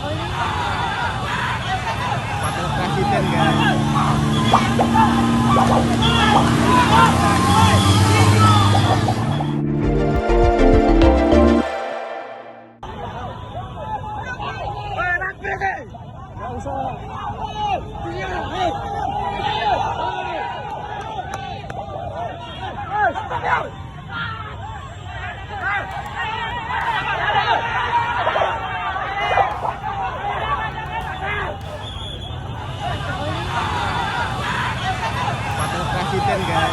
Wakil Presiden guys. Wakil Presiden guys.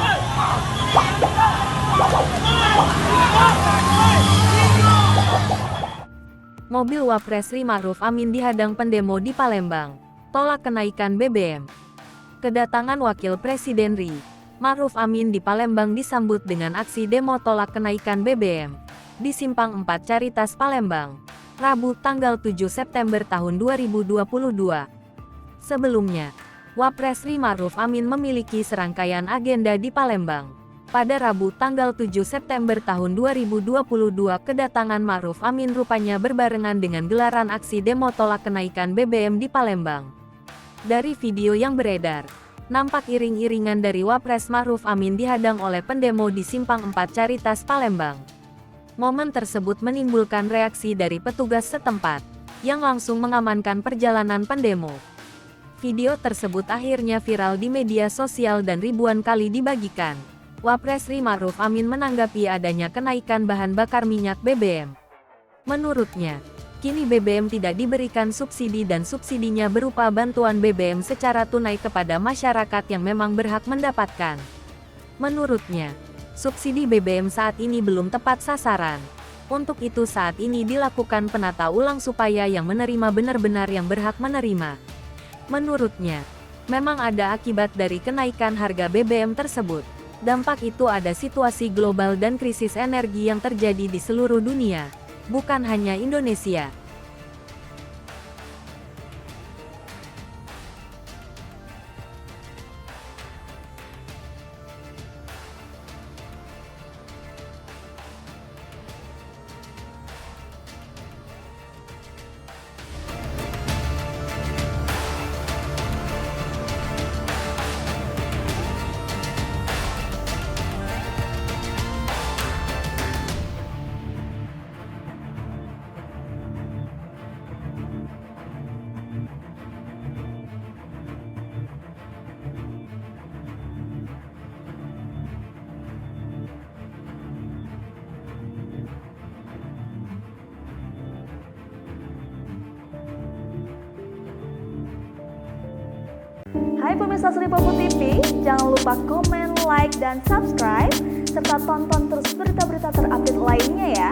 Mobil Wapres Ma'ruf Amin dihadang pendemo di Palembang. Tolak kenaikan BBM. Kedatangan Wakil Presiden RI Ma'ruf Amin di Palembang disambut dengan aksi demo tolak kenaikan BBM di Simpang 4 Caritas Palembang, Rabu tanggal 7 September tahun 2022. Sebelumnya, Wapres Ma'ruf Amin memiliki serangkaian agenda di Palembang. Pada Rabu tanggal 7 September tahun 2022 kedatangan Ma'ruf Amin rupanya berbarengan dengan gelaran aksi demo tolak kenaikan BBM di Palembang. Dari video yang beredar, nampak iring-iringan dari Wapres Ma'ruf Amin dihadang oleh pendemo di Simpang 4 Caritas Palembang. Momen tersebut menimbulkan reaksi dari petugas setempat, yang langsung mengamankan perjalanan pendemo. Video tersebut akhirnya viral di media sosial dan ribuan kali dibagikan. Wapres Ma'ruf Amin menanggapi adanya kenaikan bahan bakar minyak BBM. Menurutnya, kini BBM tidak diberikan subsidi dan subsidinya berupa bantuan BBM secara tunai kepada masyarakat yang memang berhak mendapatkan. Menurutnya, subsidi BBM saat ini belum tepat sasaran. Untuk itu saat ini dilakukan penata ulang supaya yang menerima benar-benar yang berhak menerima. Menurutnya, memang ada akibat dari kenaikan harga BBM tersebut. Dampak itu ada situasi global dan krisis energi yang terjadi di seluruh dunia, bukan hanya Indonesia. Hai pemirsa Sri Popo TV, jangan lupa komen, like, dan subscribe, serta tonton terus berita-berita terupdate lainnya ya.